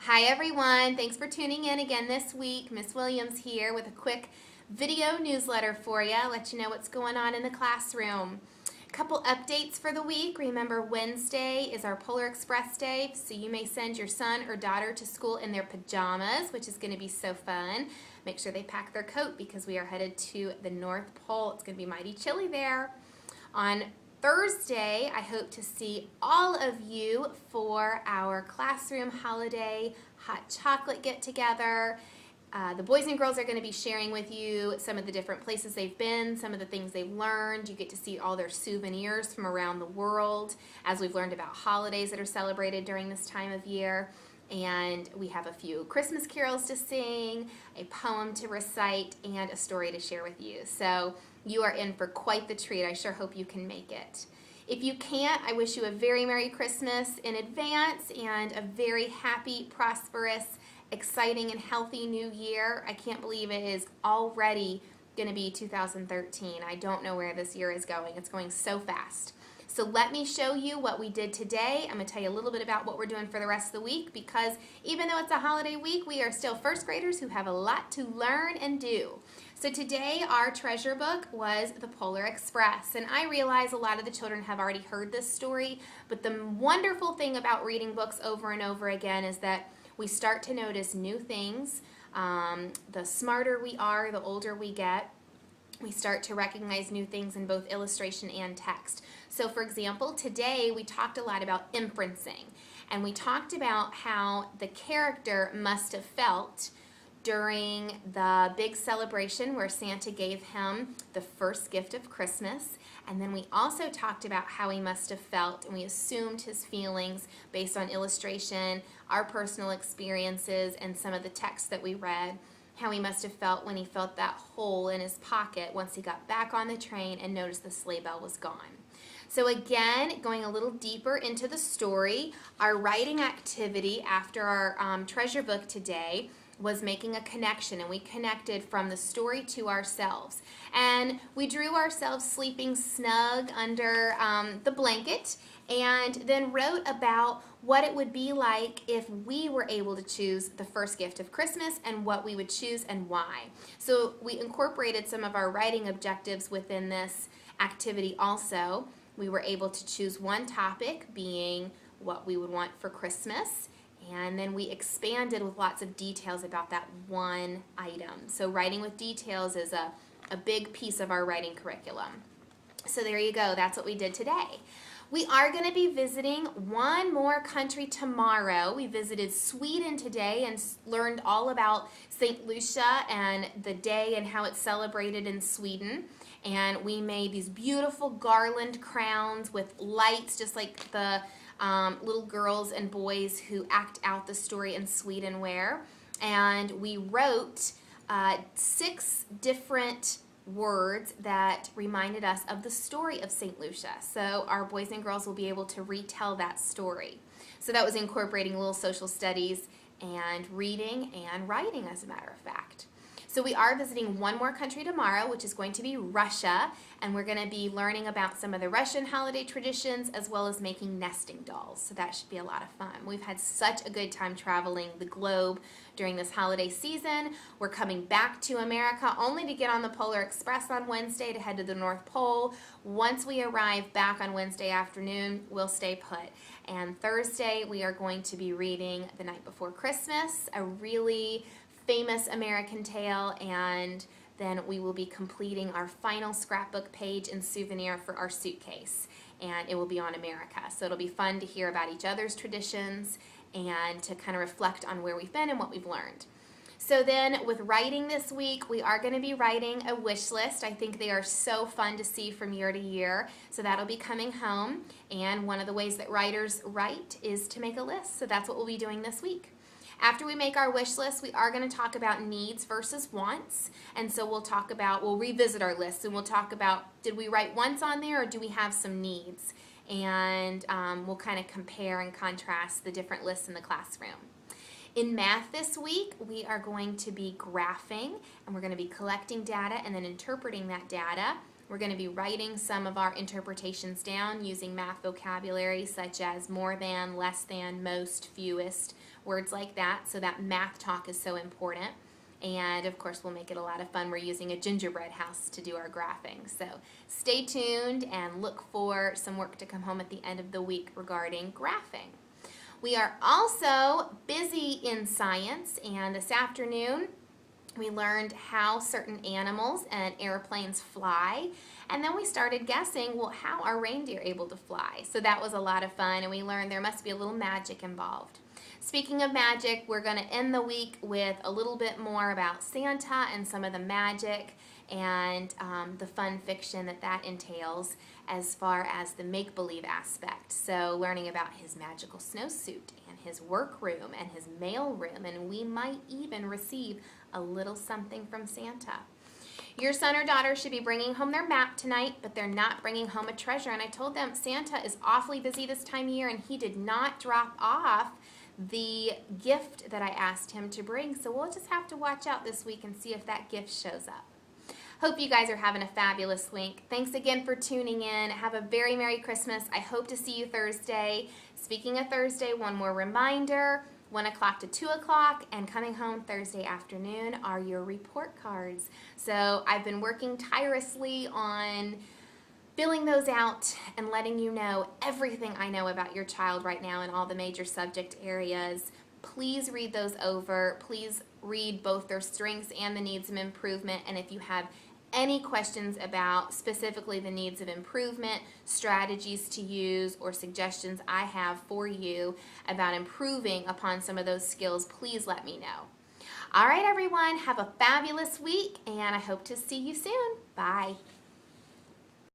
Hi everyone, thanks for tuning in again this week. Miss Williams here with a quick video newsletter for you, let you know what's going on in the classroom. A couple updates for the week. Remember, Wednesday is our Polar Express Day, so you may send your son or daughter to school in their pajamas, which is going to be so fun. Make sure they pack their coat because we are headed to the North Pole. It's going to be mighty chilly there. On Thursday, I hope to see all of you for our classroom holiday hot chocolate get-together. The boys and girls are going to be sharing with you some of the different places they've been, some of the things they've learned. You get to see all their souvenirs from around the world as we've learned about holidays that are celebrated during this time of year. And we have a few Christmas carols to sing, a poem to recite, and a story to share with you. So you are in for quite the treat. I sure hope you can make it. If you can't, I wish you a very Merry Christmas in advance and a very happy, prosperous, exciting, and healthy new year. I can't believe it is already going to be 2013. I don't know where this year is going. It's going so fast. So let me show you what we did today. I'm going to tell you a little bit about what we're doing for the rest of the week because even though it's a holiday week, we are still first graders who have a lot to learn and do. So today our treasure book was The Polar Express, and I realize a lot of the children have already heard this story, but the wonderful thing about reading books over and over again is that we start to notice new things. The smarter we are, the older we get, we start to recognize new things in both illustration and text. So for example, today we talked a lot about imprinting, and we talked about how the character must have felt during the big celebration where Santa gave him the first gift of Christmas. And then we also talked about how he must have felt, and we assumed his feelings based on illustration, our personal experiences, and some of the text that we read, how he must have felt when he felt that hole in his pocket once he got back on the train and noticed the sleigh bell was gone. So again, going a little deeper into the story, our writing activity after our treasure book today was making a connection, and we connected from the story to ourselves. And we drew ourselves sleeping snug under the blanket and then wrote about what it would be like if we were able to choose the first gift of Christmas and what we would choose and why. So we incorporated some of our writing objectives within this activity also. We were able to choose one topic, being what we would want for Christmas, and then we expanded with lots of details about that one item. So writing with details is a big piece of our writing curriculum. So there you go, that's what we did today. We are going to be visiting one more country tomorrow. We visited Sweden today and learned all about St. Lucia and the day and how it's celebrated in Sweden. And we made these beautiful garland crowns with lights, just like the little girls and boys who act out the story in Sweden wear. And we wrote 6 different words that reminded us of the story of St. Lucia. So our boys and girls will be able to retell that story. So that was incorporating a little social studies and reading and writing, as a matter of fact. So we are visiting one more country tomorrow, which is going to be Russia, and we're going to be learning about some of the Russian holiday traditions as well as making nesting dolls. So that should be a lot of fun. We've had such a good time traveling the globe during this holiday season. We're coming back to America only to get on the Polar Express on Wednesday to head to the North Pole. Once we arrive back on Wednesday afternoon, we'll stay put. And Thursday, we are going to be reading The Night Before Christmas, a really famous American tale, and then we will be completing our final scrapbook page and souvenir for our suitcase, and it will be on America. So it'll be fun to hear about each other's traditions and to kind of reflect on where we've been and what we've learned. So then with writing this week, we are going to be writing a wish list. I think they are so fun to see from year to year. So that'll be coming home, and one of the ways that writers write is to make a list. So that's what we'll be doing this week. After we make our wish list, we are going to talk about needs versus wants. And so we'll revisit our list, and we'll talk about, did we write wants on there or do we have some needs? And we'll kind of compare and contrast the different lists in the classroom. In math this week, we are going to be graphing, and we're going to be collecting data and then interpreting that data. We're going to be writing some of our interpretations down using math vocabulary such as more than, less than, most, fewest. words like that. So that math talk is so important. And of course, we'll make it a lot of fun. We're using a gingerbread house to do our graphing. So stay tuned and look for some work to come home at the end of the week regarding graphing. We are also busy in science, and this afternoon we learned how certain animals and airplanes fly, and then we started guessing, well, how are reindeer able to fly? So that was a lot of fun, and we learned there must be a little magic involved. Speaking of magic, we're going to end the week with a little bit more about Santa and some of the magic and the fun fiction that entails as far as the make-believe aspect. So learning about his magical snowsuit and his workroom and his mail room, and we might even receive a little something from Santa. Your son or daughter should be bringing home their map tonight, but they're not bringing home a treasure. And I told them Santa is awfully busy this time of year, and he did not drop off the gift that I asked him to bring. So we'll just have to watch out this week and see if that gift shows up. Hope you guys are having a fabulous week. Thanks again for tuning in. Have a very Merry Christmas. I hope to see you Thursday. Speaking of Thursday, one more reminder, 1 o'clock to 2 o'clock, and coming home Thursday afternoon are your report cards. So I've been working tirelessly on filling those out and letting you know everything I know about your child right now in all the major subject areas. Please read those over. Please read both their strengths and the needs of improvement. And if you have any questions about specifically the needs of improvement, strategies to use, or suggestions I have for you about improving upon some of those skills, please let me know. All right, everyone, have a fabulous week, and I hope to see you soon. Bye.